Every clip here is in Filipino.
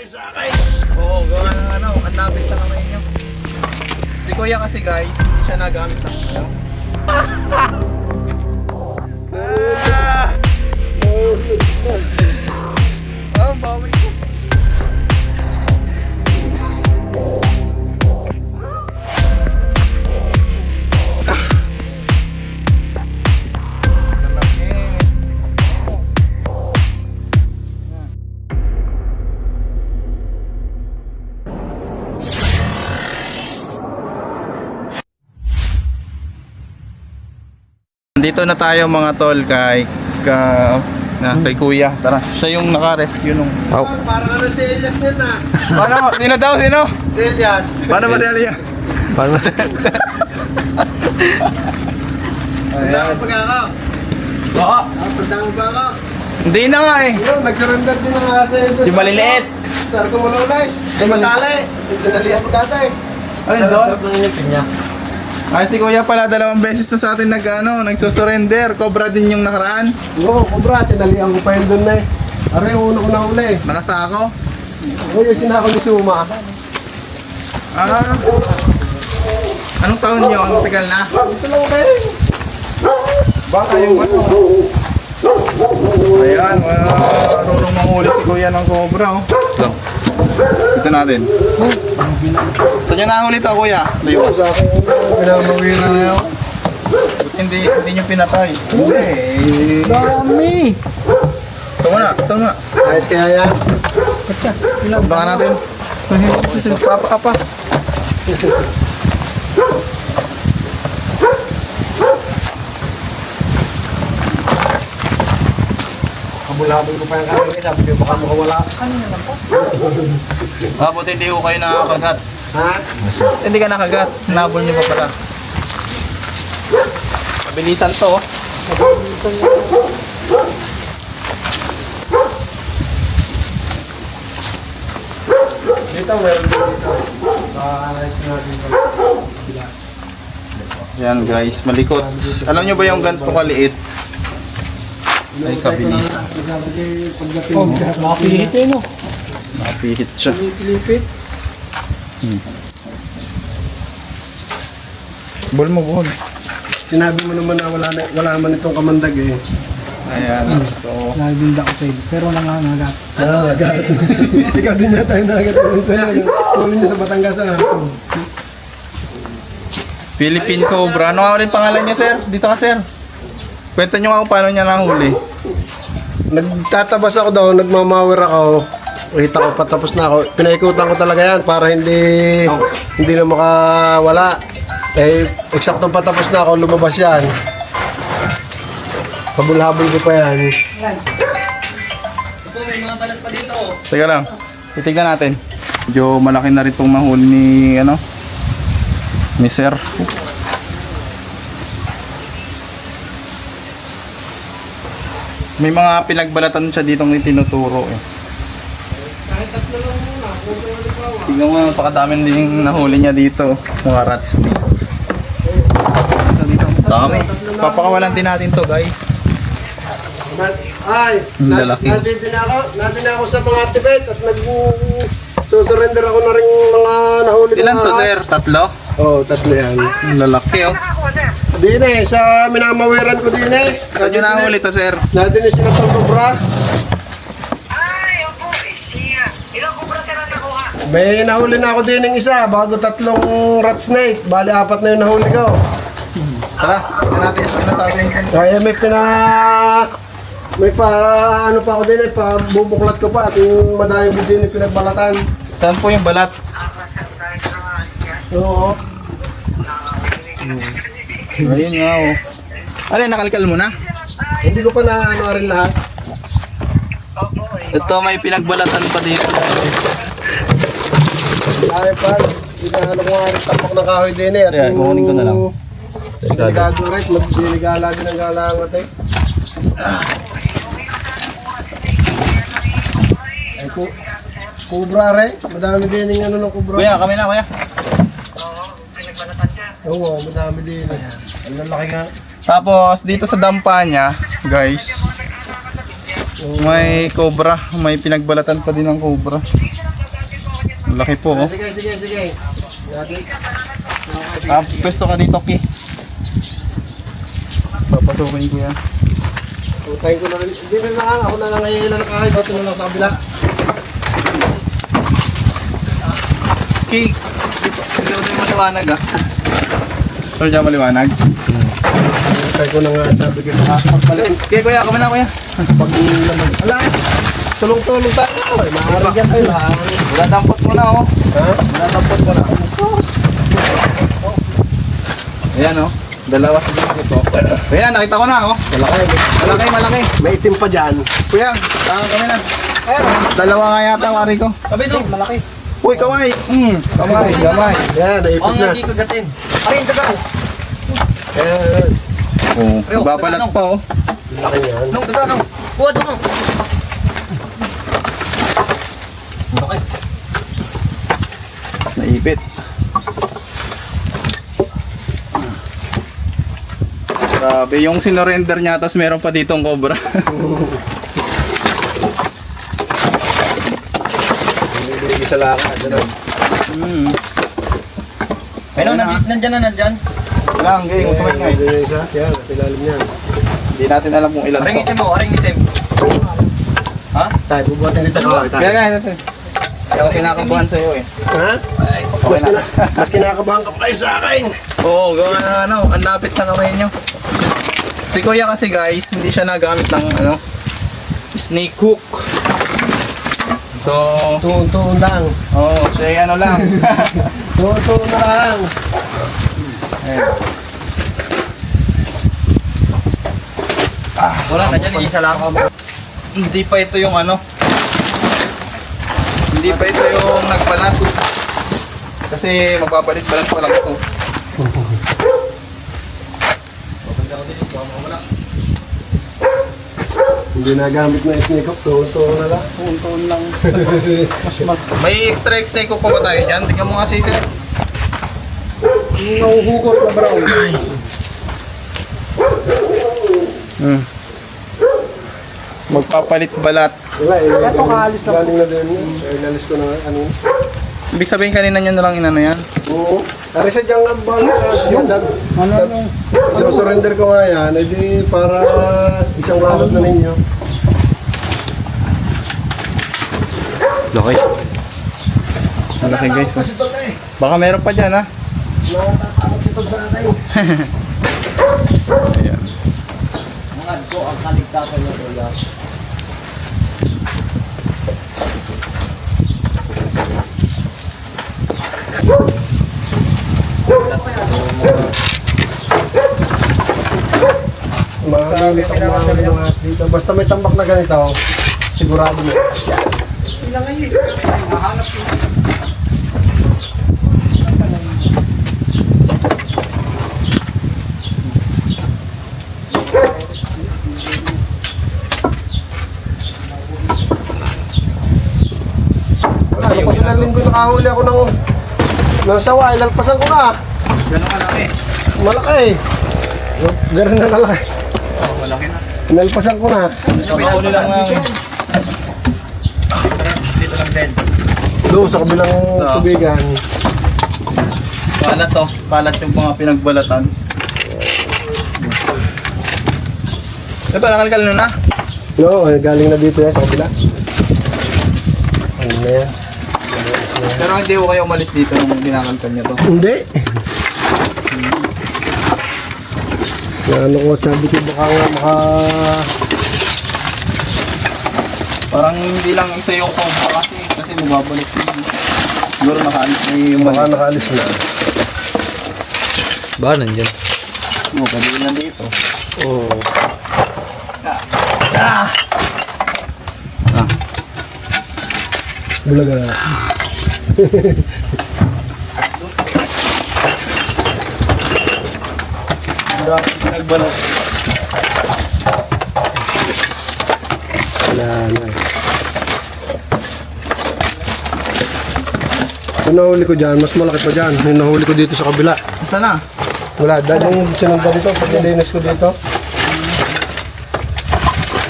Oo, gawa ng ano, kanlapit na kamay nyo. Si Kuya kasi guys, hindi siya nagamit ng ano. Bawi ko. Dito na tayo mga tol kay Kuya. Tara, siya yung naka-rescue nung. Oh. Parang ano si Elias din na. Paano? Sino daw? Sino? Si Elias. Paano ba niya? Paano? Tanda ka pag ako. Oo. Tanda ka ba ako? Hindi na nga eh. Yun, nag-surrender din nga sa Elias. Yung maliliit. Pero kumulolas. Yung matali. Yung tinalihan ko dati. Alin doon? Sarap ng inipin niya. Ay, si Kuya pala 2 beses na sa atin nagsusurrender. Cobra din yung nakaraan. Oo, kubra. Tinalihan ko pa yun doon na eh. Aray, una uli. Nakasako. Oo, yung sinako ni Suma. Anong taon nyo? Ang tagal na? Ito lang kayo. Baka yung ano. Ayan, marunong manghuli si Kuya ng Cobra. Oh. Ito. Ito natin. Saan nyo nahuli to, Kuya? Layo. Sa akin, pinamawira na yun. Hindi nyo pinatay. Hindi. Dami! Ito muna, ito muna. Ayos kaya yan. Baka natin. Apa. Kabulabol ko pa yung kanina. Sabi ko baka makawala. Buti hindi ko kayo nakakagat. Ha? Hindi ka nakagat. Nabol nyo pa pala. Mabilisan to. Dito, meron dito. Ayos natin pala. Yan guys, malikot. Alam nyo ba yung ganito kaliit? Ay, kabilisan. Oh, Makapihit eh, no? Napihit siya. Pilipit. Bol mo, bol. Sinabi mo naman na wala man itong kamandag eh. Ayan. So, Nagdinda ko sa'yo, pero nangangagat. Agad. Ikaw din yata yung nagat. Tuloy niyo sa Batangas ah. Philippine Cobra. Ano nga rin pangalan niya, sir? Dito ka, sir. Kwento nyo ako paano niya nahuli. Nagtatabas ako daw, nagmamawir ako. Kita ko patapos na ako. Pinaikutan ko talaga yan para hindi na makawala. Eh, eksaktong patapos na ako, lumabas yan. Habol-habol ko pa yan. Teka lang. Titignan natin. Medyo malaki na rin itong nahuli ni, ni sir. May mga pinagbalatan siya ditong itinuturo eh. Tingnan mo, napakadaming din nahuli niya dito. Mga rat snake. Dito. Dami. Papakawalan din natin to guys. Ay, Lalaki. natin na ako sa mga Tibet at nag-surrender ako na rin mga nahuli ko. Ilan to sir? 3? Oo, 3 yan. Lalaki oh. Din eh, sa minamawiran ko din eh. Saan nyo nahuli to sir? Natin yung sinatang kubra. Ay, opo. Ilang kubra ka na nakuha? May nahuli na ako din ng isa, bago 3 rat snake. Bali, 4 na yung nahuli ko. Tara, tignan natin yung sinasabi ko. Kaya may ano pa ako din eh, bubuklat ko pa at yung madayang din yung pinagbalatan. Saan po yung balat? Oo. Ayun nga oh. Alin, nakalkal mo na? Hindi ko pa na ano rin lahat. Ito may pinagbalatan pa dito. Kaya pa, ano ko nga rin tapak ng kahoy din eh. At Ayan, kukunin ko na lang. delikado rin, magdinigala din ang galangat eh. Ay, kubra rin. Madami din yung ano ng kubra. Kuya, kami na kuya. Oo, madami din. Ang lalaki nga. Tapos dito sa dampa niya, guys, may cobra, may pinagbalatan pa din ng cobra. Laki po, oh. Sige. Pwesto ka dito, Ki. Papasukin ko yan. Utayin ko na rin. Hindi na lang, ako na lang ngayon na kahit dito na lang sa kabila. Ki, hindi ko tayo maliwanag, ah. Pero dyan maliwanag. Utayin ko na nga, sabi ko, pagpalit. Ki, kuya, kumana, kuya. Pag naman, ala, tulong-tulong tayo. Ay, maaari dyan kayo, maaari. Wala dampot mo na, oh. Ha? Wala dampot mo na. Ayan, oh. Dalawa sa dito. Ayan, nakita ko na, oh. Malaki. Malaki. May itim pa dyan. Kuya, kami na. Ayan, dalawa nga yata, wari ko. Sabi doon, malaki. Uy, kamay. Kamay. Yan, naipit na. ko gatin. Arin, taga. Yan. Oh, babalat pa, oh. Laki yan. Nung, taga, nung. Kuha doon. Okay. Naipit. Grabe, yung sinorender niya, tapos meron pa ditong cobra. Hindi sa lakad. Pero nandyan na. Lang, gang, utumay nga. Yan, yung isa. Yan, sa ilalim yan. Hindi natin alam kung ilan Aring to. itim mo, aring itim. Ha? Tayo, bubuhatin dito. Kaya natin. Kaya ako kinakabahan sa'yo eh. Ha? Mas kinakabahan ka pa kayo sa akin. Oo, gawa na ano, ang lapit na kamay nyo. Si Kuya kasi guys, hindi siya nagamit ng ano, snake hook. So, Tuon-tuon lang. siya ay ano lang. Tuon-tuon na lang. Ayan. Wala, nandyan yung isa lang. Hindi pa ito yung ano. Hindi pa ito yung nagbalat. Kasi magpapalit-balat pa lang ito. Hindi nagamit na snake hook. Tuon-tuon na lang. Tuon lang. May extra snake hook pa ba tayo dyan? Tingnan mo nga si Sir. Nahuhugot na brown. Magpapalit balat. Wala eh. Galing na din yun. Inalis ko na ano. Ibig sabihin kanina nyo na lang inano yan. Oo. Ari sa diyang ang balo. Surrender ko nga yan. Edi para isang lalot na ninyo. Laki. Malaki guys. Baka meron pa dyan ha. Natatakot ito sa akin. Ayan. Mga ko ang kaligtasan ng Kuya. Mahalit ako mahuli ng ahas dito. Basta may tambak na ganito, sigurado may ahas yan. Wala, ano pa ilang linggo nakahuli ako ng sawa, ilalpasan ko na. Ganun kalaki. Malaki. Ganun na kalaki. Malaki na. Inalpasan ko na. Nakahuli lang lang. Dito lang din. Doon sa kabilang tubigan. Kalat to. Kalat yung mga pinagbalatan. Ito, nakalkal nun na. No, galing na dito yan sa kabila. Ano na yan? Pero hindi ko kayo umalis dito nung pinakalkal niya to. Hindi. Ano ko, sabi ko baka nga Parang hindi lang isa yung cobra kasi mababalik yun. Siguro nakaalis na yung baka nakaalis na. Ba, nandyan? Oo, pwede na dito. Oo. Bulaga na. Nagbalat. Wala na. Yung nahuli ko dyan, mas malaki pa dyan. Yung nahuli ko dito sa kabila. Saan na? Wala, dahil yung sinundan dito, pag nilinis ko dito.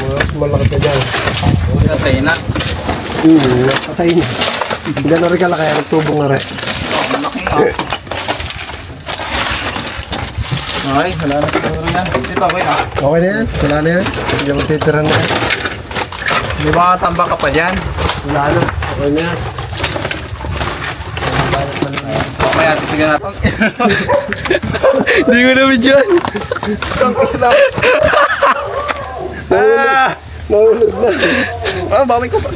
Mas malaki pa dyan. Pinatay na. Napatay na. Gano'n rin kalaki, nagtubong na rin. Malaki nga. Ay, wala na siguro yan. Dito, okay na. Okay na yan, wala na yan. Hindi mo titiran na yan. May mga tambak ka pa dyan. Wala na, okay na yan. Mamaya, titignan natin. Hindi ko namin dyan. Nahulog na. Bawi ko pa.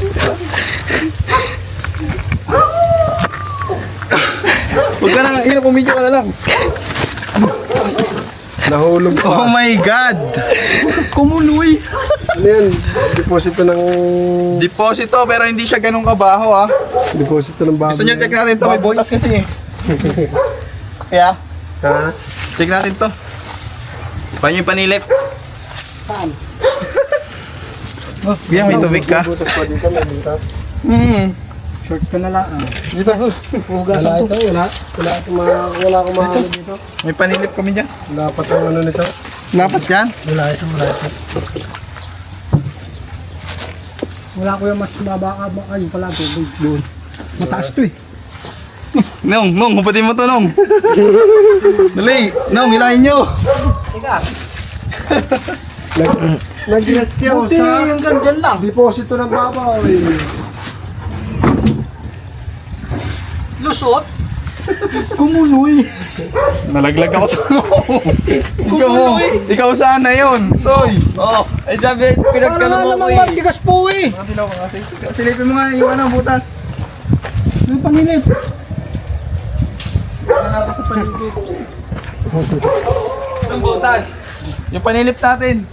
Huwag ka na, hirap, umidyo ka na lang. Nahulog Oh pa. my God! Kumuloy. Ano yan? Deposito ng... Deposito, pero hindi siya ganun kabaho ah. Deposito ng baboy. Gusto nyo, check natin to. May butas kasi eh. Kaya, Ha? check natin to. Paano yung panilip? Saan? Oh, Kuya, may tubig ka. Butas pa dito, may butas. Short ka na lang. Dito, Wala ito, wala akong maano dito. may panilip kami dyan. Wala pa itong ano nito. Dapat dyan. Wala ito. Wala ko yung mas mababa ka yung pala tubig doon. Mataas to eh. Nong, hupatin mo to, Nong. Dali, Nong, hilahin nyo. Nag-rescue ako Buti sa yung ganyan lang. deposito ng baboy. Lusot. Kumuloy. Nalaglag ako sa ikaw sana yun. Toy. Oo. Ay sabi, Wala pinagkano mo ko namang eh. martigas po eh. Silipin mo nga yung ano, butas. May panilip. Yung butas. Yung panilip natin.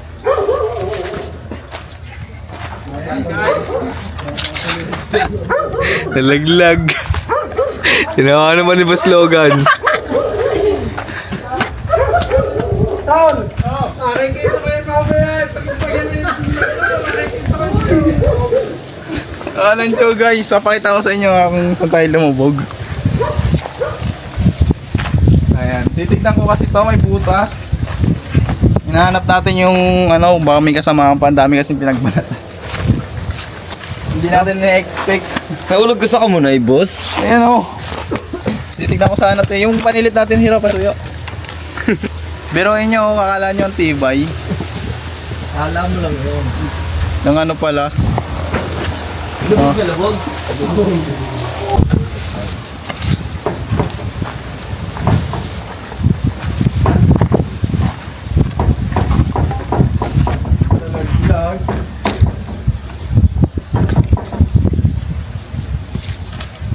Nalaglag. Ginawa naman ni Boss Logan. Taon! Aking kita kayo baboy. Alam nyo guys, papakita ko sa inyo kung saan tayo lumubog. Ayan, titignan ko kasi to, may butas. Hinahanap natin yung ano, baka may kasama pa, ang dami kasing pinagbalat. Hindi natin na-expect. Nahulog ko sa kamunay, boss. Ayan o. Titignan ko sana sa yung panilit natin, Hiro, pasuyo. Biruin nyo, akala nyo ang tibay. Alam mo lang yun. Ng ano pala. Lubog ka, lubog.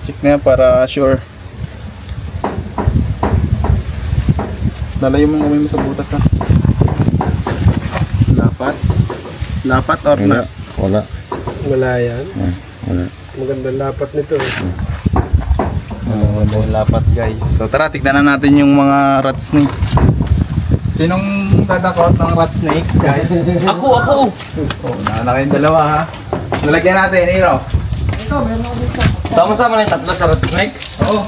Check na yan para sure. Lalayo mo kamay mo sa butas ha. Lapat. Lapat or na? Wala. Wala yan. Wala. Magandang lapat nito eh. Lapat guys. So tara, tignan na natin yung mga rat snake. Sinong tatakot ng rat snake guys? Ako! Oh, na kayong dalawa ha. Lalagyan natin, Hiro. Tama-sama na yung tatlo sa rat snake. Oo.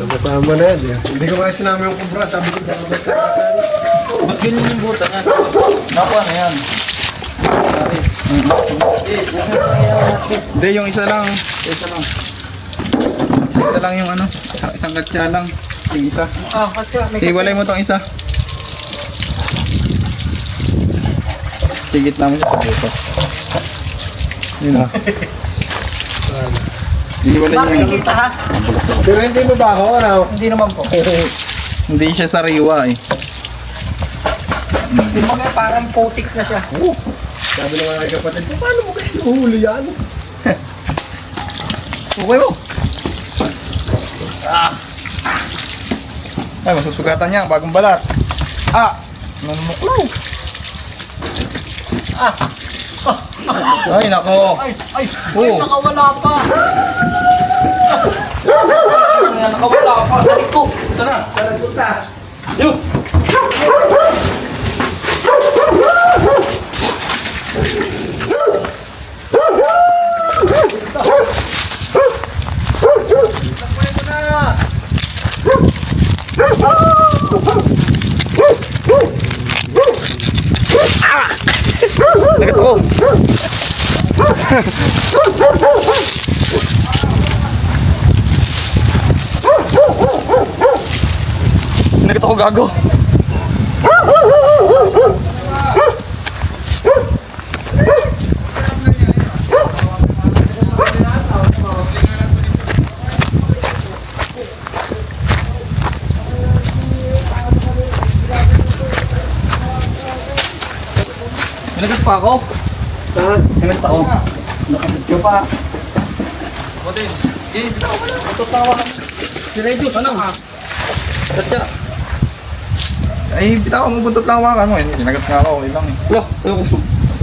Kasama na yan. eh. Hindi ko nga sinama yung kubra. Sabi ko baka may Ba't ganyan yung buta niya? Nakuha na yan. Hindi, yung isa lang. Isa lang yung ano. Isang katsa lang. Yung isa. Ah, kasi may Hiwalay mo tong isa. Tigit namin sa dito. Yun ha. Hiwalay mo yun. makikita ha. Pero hindi mo ba ako? Ano? Hindi naman po. Hindi siya sariwa eh. Hindi mo nga parang putik na siya. Sabi ng mga kapatid ko, paano mo kayo huli yan? Okay mo. Ay, masusugatan niya. Bagong balat. Nanumuklaw. Ay, nako. Ay, Oo. nakawala pa. Nakawala ako sa liko. Sana. Yo! Kinagat ako gago. Kinagat pa ako. Kinagat ako. Nakapit ka pa. Butin. Eh, bitaw ka lang. Tutawa ka. Si Redus, ano? Tatya. Ay, bitaw mo buntot lang hawakan mo. Ginagat nga ako. Okay lang eh. Wala, ayoko.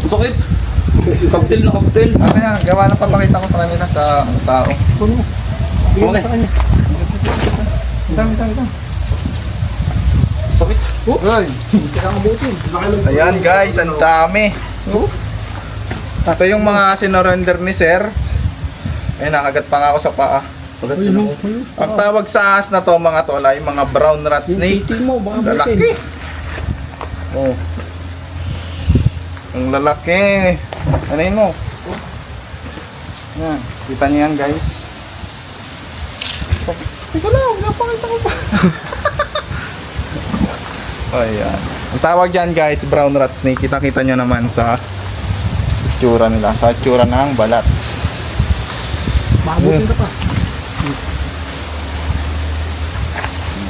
Sakit. Cocktail na cocktail. Ano na, gawa ng papakita ko sa kanila sa tao. Puno mo. Bigyan mo Okay. sa kanya. Bitaw. Sakit. Ay. Kailangan butin. Ayan guys, ang dami. Ito yung mga sinurrender ni Sir. Ayun, nakagat pa nga ako sa paa. Pagkat Ayun, ako. ayun. Ang tawag sa ahas na to mga tol ay mga brown rat Yung snake. titing mo, baka butin. Lalaki. Oh. Ang lalaki. Ano mo? Yan. Kita niyo yan guys. Oh, teka lang, napakita ko pa. Ayan. Ang tawag dyan guys, brown rat snake. Kita-kita nyo naman sa itsura nila. Sa itsura ng balat. Baka butin ka pa.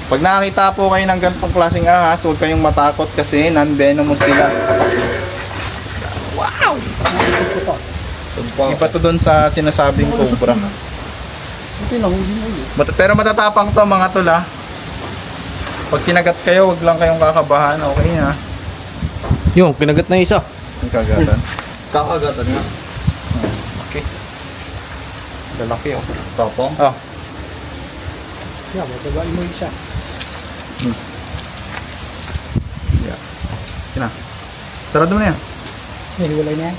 Pag nakakita po kayo ng ganitong klaseng ahas, huwag kayong matakot kasi non-venomous sila. Wow! Iba to doon sa sinasabing cobra. Butin lang, hindi mo yun. Pero matatapang to mga tol ha. Pag kinagat kayo, huwag lang kayong kakabahan. Okay na. Yung, kinagat na isa. Ang kagatan. Kakagatan nga. Okay. Lalaki oh. Tapong. Oh. Kaya, matabain mo isa. Yeah. Yan na. Sarado mo na yan. Eh, hiwalay na yan.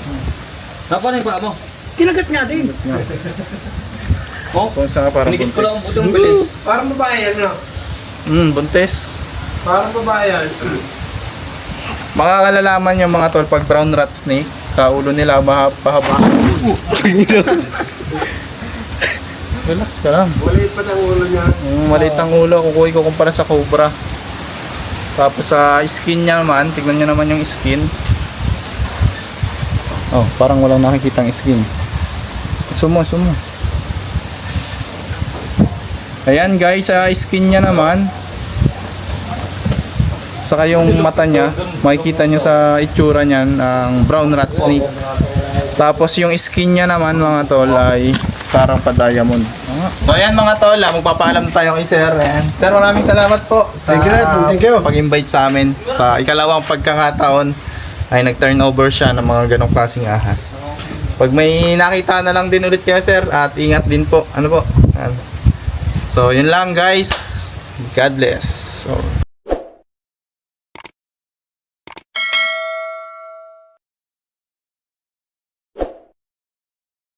Napa na yung paa mo? Kinagat nga din. Oh, Kung saan parang pinigit ko lang ang buntis. putong bilis. Parang babae yan, no? Buntis. Parang babae yan. Makakalalaman yung mga tol pag brown rat snake sa ulo nila mahaba. Relax ka lang. Maliit pa ng ulo niya. Maliit ang ulo, kukuha ko kumpara sa cobra. Tapos sa skin niya naman, tignan niyo naman yung skin. Oh, parang walang nakikitang skin. Sumo. Ayan guys, sa skin niya naman. Saka yung mata niya, makikita niyo sa itsura niyan, ang brown rat snake. Tapos yung skin niya naman mga tol ay parang pa-diamond. So ayan mga tol, magpapaalam tayo kay Sir. Ayan. Sir, maraming salamat po sa Thank you. pag-invite sa amin. Sa ikalawang pagkakataon ay nag-turnover siya ng mga ganong klaseng ahas. Pag may nakita na lang din ulit kayo Sir, at ingat din po. Ano po? Ayan. So yun lang guys. God bless. So,